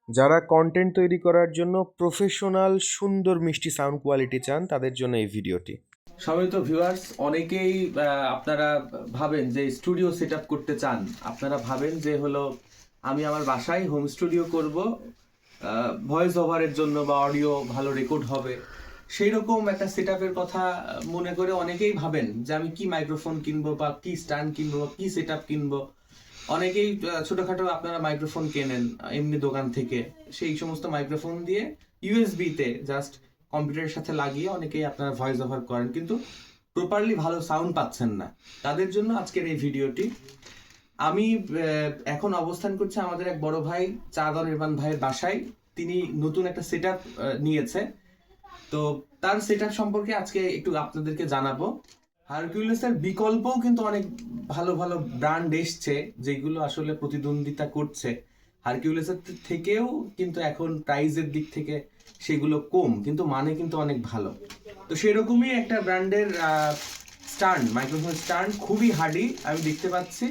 যারা কন্টেন্ট তৈরি করার জন্য প্রফেশনাল সুন্দর মিষ্টি সাউন্ড কোয়ালিটি চান তাদের জন্য এই ভিডিওটি। সম্মানিত ভিউয়ার্স, অনেকেই আপনারা ভাবেন যে স্টুডিও সেট আপ করতে চান। আপনারা ভাবেন যে হলো আমি আমার বাসায় হোম স্টুডিও করব, ভয়েস ওভারের জন্য বা অডিও ভালো রেকর্ড হবে, সেই রকম একটা সেট আপের কথা মনে করে অনেকেই ভাবেন যে আমি কি মাইক্রোফোন কিনবো বা কি স্ট্যান্ড কিনবো বা কি সেট আপ কিনবো। অনেকেই ছোটখাটো আপনারা মাইক্রোফোন কেনেন এমনি দোকান থেকে, সেই সমস্ত মাইক্রোফোন দিয়ে ইউএসবি তে জাস্ট কম্পিউটারের সাথে লাগিয়ে অনেকেই আপনারা ভয়েস ওভার করেন, কিন্তু প্রপারলি ভালো সাউন্ড পাচ্ছেন না। তাদের জন্য আজকের এই ভিডিওটি। আমি এখন অবস্থান করছি আমাদের এক বড় ভাই চাঁদা নির্মাণ ভাইয়ের বাসায়। তিনি নতুন একটা সেট আপ নিয়েছে, তো তার সেট আপ সম্পর্কে আজকে একটু আপনাদেরকে জানাবো। হারকিউলিসের বিকল্পও কিন্তু অনেক ভালো ভালো ব্র্যান্ড এসছে যেগুলো আসলে প্রতিদ্বন্দ্বিতা করছে হারকিউলিসের থেকেও, কিন্তু এখন প্রাইসের দিক থেকে সেগুলো কম, কিন্তু মানে কিন্তু অনেক ভালো। তো সেরকমই একটা ব্র্যান্ডের স্ট্যান্ড, মাইক্রোফোন স্ট্যান্ড, খুবই হার্ডি আমি দেখতে পাচ্ছি।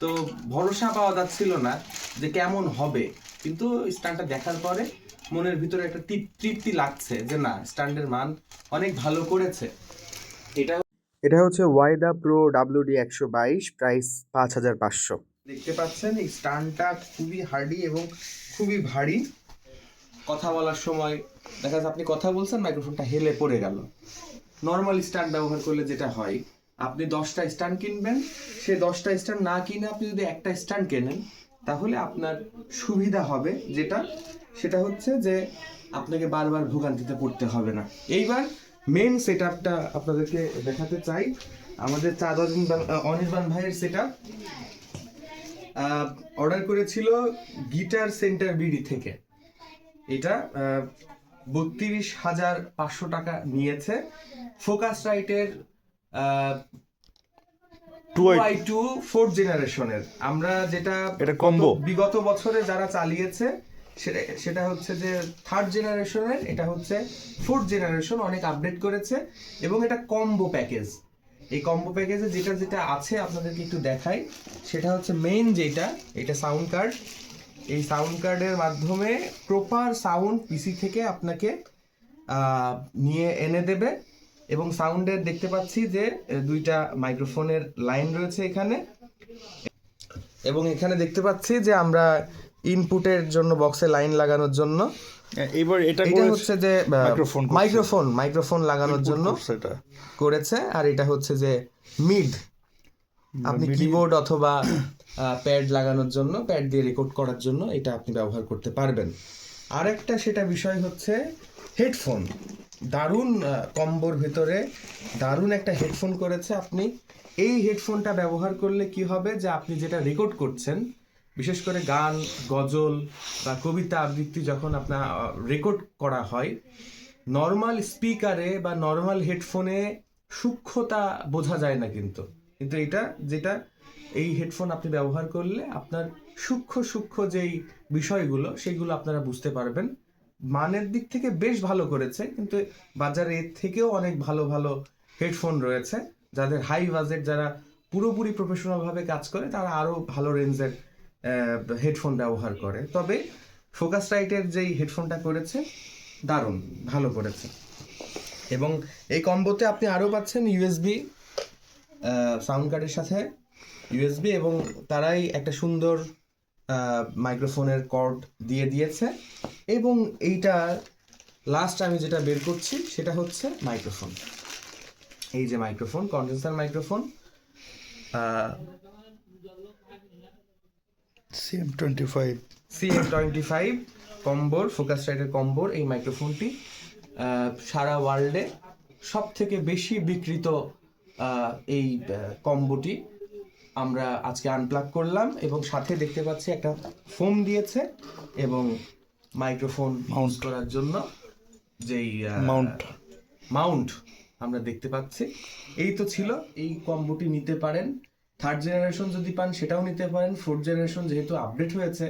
তো ভরসা পাওয়া যাচ্ছিল না যে কেমন হবে, কিন্তু স্ট্যান্ডটা দেখার পরে মনের ভিতরে একটা তৃপ্তি লাগছে যে না, স্ট্যান্ডের মান অনেক ভালো করেছে। এটা হচ্ছে ওয়াইদা প্রো WD 122, প্রাইস 5500। দেখতে পাচ্ছেন এই স্ট্যান্ডটা খুবই হার্ডি এবং খুবই ভারী। কথা বলার সময় দেখা যাচ্ছে আপনি কথা বলছেন, মাইক্রোফোনটা হেলে পড়ে গেল। নর্মাল স্ট্যান্ড ব্যবহার করলে যেটা হয়, আপনি 10টা স্ট্যান্ড কিনবেন, সে 10টা স্ট্যান্ড না কিনে আপনি যদি একটা স্ট্যান্ড কেনেন তাহলে আপনার সুবিধা হবে, সেটা হচ্ছে যে আপনাকে বারবার ভোগান্তিতে পড়তে হবে না। এইবার মেন সেট আপটা আপনাদেরকে দেখাতে চাই। আমাদের অনির্বাণ ভাইয়ের সেট আপ অর্ডার করেছিল গিটার সেন্টার বিডি থেকে। এটা 32,500 টাকা নিয়েছে। ফোকাস রাইটের 2i2 4th জেনারেশনের। আমরা যেটা এটা কম্বো। বিগত বছরে যারা চালিয়েছে সেটা হচ্ছে যে 3rd জেনারেশনের, এটা হচ্ছে 4th জেনারেশন, অনেক আপডেট করেছে এবং এটা কম্বো প্যাকেজ। এই কম্বো প্যাকেজে যেটা যেটা আছে আপনাদেরকে একটু দেখাই। সেটা হচ্ছে মেইন যেটা, এটা সাউন্ড কার্ড। এই সাউন্ড কার্ডের মাধ্যমে প্রপার সাউন্ড পিসি থেকে আপনাকে নিয়ে এনে দেবে। এবং সাউন্ডের দেখতে পাচ্ছি যে দুইটা মাইক্রোফোনের লাইন রয়েছে এখানে, এবং এখানে দেখতে পাচ্ছি যে আমরা ইনপুটের জন্য বক্সে লাইন লাগানোর জন্য এবার এটা হচ্ছে যে মাইক্রোফোন লাগানোর জন্য সেটা করেছে। আর এটা হচ্ছে যে মিড, আপনি কিবোর্ড অথবা প্যাড লাগানোর জন্য, প্যাড দিয়ে রেকর্ড করার জন্য এটা আপনি ব্যবহার করতে পারবেন। আরেকটা সেটা বিষয় হচ্ছে হেডফোন। দারুণ কম্বোর ভিতরে দারুণ একটা হেডফোন করেছে। আপনি এই হেডফোনটা ব্যবহার করলে কি হবে যে আপনি যেটা রেকর্ড করছেন, বিশেষ করে গান, গজল বা কবিতা আবৃত্তি যখন আপনার রেকর্ড করা হয়, নর্মাল স্পিকারে বা নর্মাল হেডফোনে সূক্ষ্মতা বোঝা যায় না, কিন্তু কিন্তু এটা যেটা এই হেডফোন আপনি ব্যবহার করলে আপনার সূক্ষ্ম সূক্ষ্ম যেই বিষয়গুলো সেগুলো আপনারা বুঝতে পারবেন। মানের দিক থেকে বেশ ভালো করেছে, কিন্তু বাজারে এর থেকেও অনেক ভালো ভালো হেডফোন রয়েছে। যাদের হাই বাজেট, যারা পুরোপুরি প্রফেশনাল ভাবে কাজ করে, তারা আরো ভালো রেঞ্জের হেডফোন ব্যবহার করে। তবে ফোকাস রাইটের যেই হেডফোনটা করেছে দারুণ ভালো করেছে। এবং এই কম্বোতে আপনি আরো পাচ্ছেন ইউএসবি, সাউন্ড কার্ডের সাথে ইউএসবি, এবং তারাই একটা সুন্দর মাইক্রোফোনের কর্ড দিয়ে দিয়েছে। এবং এইটা লাস্ট আমি যেটা বের করছি সেটা হচ্ছে মাইক্রোফোন। এই যে মাইক্রোফোন, কন্ডেন্সার মাইক্রোফোন, CM25 কম্বোর, ফোকাস রাইটের কম্বোর এই মাইক্রোফোনটি সারা ওয়ার্ল্ডে সব থেকে বেশি বিক্রিত এই কম্বোটি আমরা আজকে আনপ্লাগ করলাম। এবং সাথে দেখতে পাচ্ছি একটা ফোম দিয়েছে এবং মাইক্রোফোন মাউন্ট করার জন্য যেই মাউন্ট আমরা দেখতে পাচ্ছি। এই তো ছিল, এই কম্বোটি নিতে পারেন। 3rd জেনারেশন যদি পান সেটাও নিতে পারেন। 4th জেনারেশন যেহেতু আপডেট হয়েছে,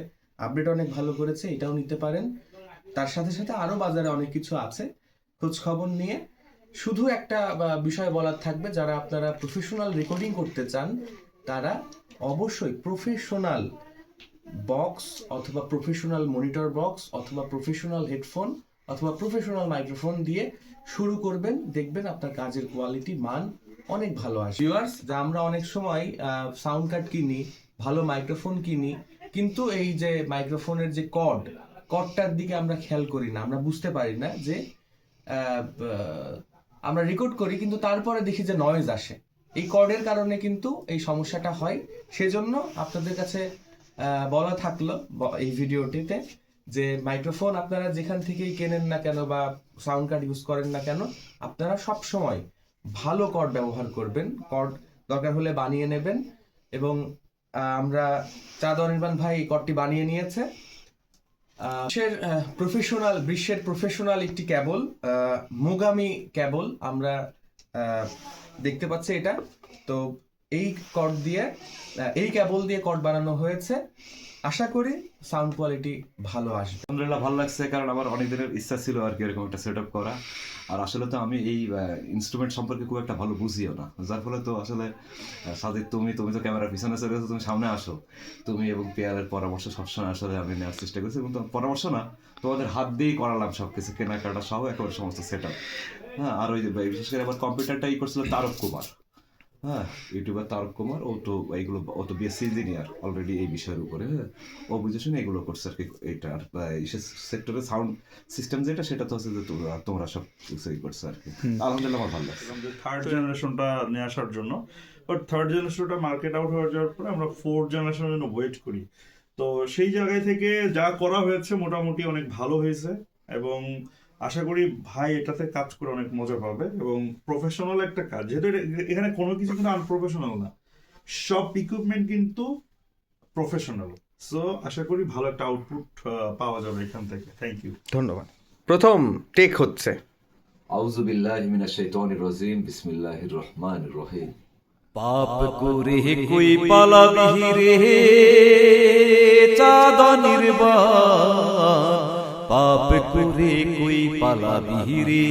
আপডেট অনেক ভালো করেছে, এটাও নিতে পারেন। তার সাথে সাথে আরো বাজারে অনেক কিছু আছে, খোঁজ খবর নিয়ে। শুধু একটা বিষয় বলার থাকবে, যারা আপনারা প্রফেশনাল রেকর্ডিং করতে চান তারা অবশ্যই প্রফেশনাল বক্স অথবা প্রফেশনাল মনিটর বক্স অথবা প্রফেশনাল হেডফোন অথবা প্রফেশনাল মাইক্রোফোন দিয়ে শুরু করবেন, দেখবেন আপনার কাজের কোয়ালিটি মান অনেক ভালো আসে। ভিউয়ার্স, যা আমরা অনেক সময় সাউন্ড কার্ড কিনি, ভালো মাইক্রোফোন কিনি, কিন্তু এই যে মাইক্রোফোনের যে কর্ডটার দিকে আমরা খেয়াল করি না, আমরা বুঝতে পারি না যে আমরা রেকর্ড করি কিন্তু তারপরে দেখি যে নয়েজ আসে। এই কর্ডের কারণে কিন্তু এই সমস্যাটা হয়। সেজন্য আপনাদের কাছে বলা থাকলো এই ভিডিওটিতে যে মাইক্রোফোন আপনারা যেখান থেকেই কেনেন না কেন বা সাউন্ড কার্ড ইউজ করেন না কেন, আপনারা সব সময় ভালো কর্ড ব্যবহার করবেন। কর্ড দরকার হলে বানিয়ে নেবেন, এবং আমরা চাঁদ অনির্বাণ ভাই এই কর্ডটি বানিয়ে নিয়েছে। বিশ্বের প্রফেশনাল একটি কেবল, মোগামি কেবল আমরা দেখতে পাচ্ছি এটা। তো এই কেবল দিয়ে কর্ড বানানো হয়েছে। আশা করি সাউন্ড কোয়ালিটি ভালো আসবে। আলহামদুলিল্লাহ ভালো লাগছে, কারণ আমার অনেক দিনের ইচ্ছা ছিল আর কি এরকম একটা সেট আপ করা। আর আসলে তো আমি এই ইনস্ট্রুমেন্ট সম্পর্কে খুব একটা ভালো বুঝিও না, যার ফলে তো আসলে সাজিদ তুমি তো ক্যামেরার পিছনে চলে গেছো, তুমি সামনে আসো, তুমি এবং পেয়ারের পরামর্শ সবসময় আসলে আমি নেওয়ার চেষ্টা করছি, এবং পরামর্শ না, তোমাদের হাত দিয়েই করালাম সবকিছু, কেনাকাটা সহ একেবারে সমস্ত সেট আপ। হ্যাঁ, আর ওই বিশেষ করে আবার কম্পিউটারটাই করছিল তারক কুমার, হ্যাঁ, ইউটিউবার তারক কুমার। ও তো বিএসসি ইঞ্জিনিয়ার অলরেডি এই বিষয়ের উপরে। হ্যাঁ, ও বুঝে শুনে এগুলো করছে আর কি। এইটার সেক্টরে সাউন্ড সিস্টেম যেটা, সেটা তো হচ্ছে যে তোমরা সব কিছুই করছো আর কি। আলহামদুলিল্লাহ আমার ভালো লাগছে। থার্ড জেনারেশনটা নিয়ে আসার জন্য, বাট থার্ড জেনারেশনটা মার্কেট আউট হয়ে যাওয়ার পরে আমরা ফোর্থ জেনারেশনের জন্য ওয়েট করি। তো সেই জায়গায় থেকে যা করা হয়েছে মোটামুটি অনেক ভালো হয়েছে, এবং আশা করি ভাই এটাতে কাজ করে অনেক মজা পাবে, এবং প্রফেশনাল একটা কাজ, যেহেতু এখানে কোনো কিছু কিন্তু আনপ্রফেশনাল না, সব ইকুইপমেন্ট কিন্তু প্রফেশনাল। সো আশা করি ভালো একটা আউটপুট পাওয়া যাবে এখান থেকে। থ্যাংক ইউ, ধন্যবাদ। প্রথম টেক হচ্ছে। আউযু বিল্লাহি মিনাশ শাইতানির রাজিম, বিসমিল্লাহির রহমানির রহিম। পাপ করে কই পালাবি রে চাঁদ নির্বাণ, পাপ করে কই পালাবি রে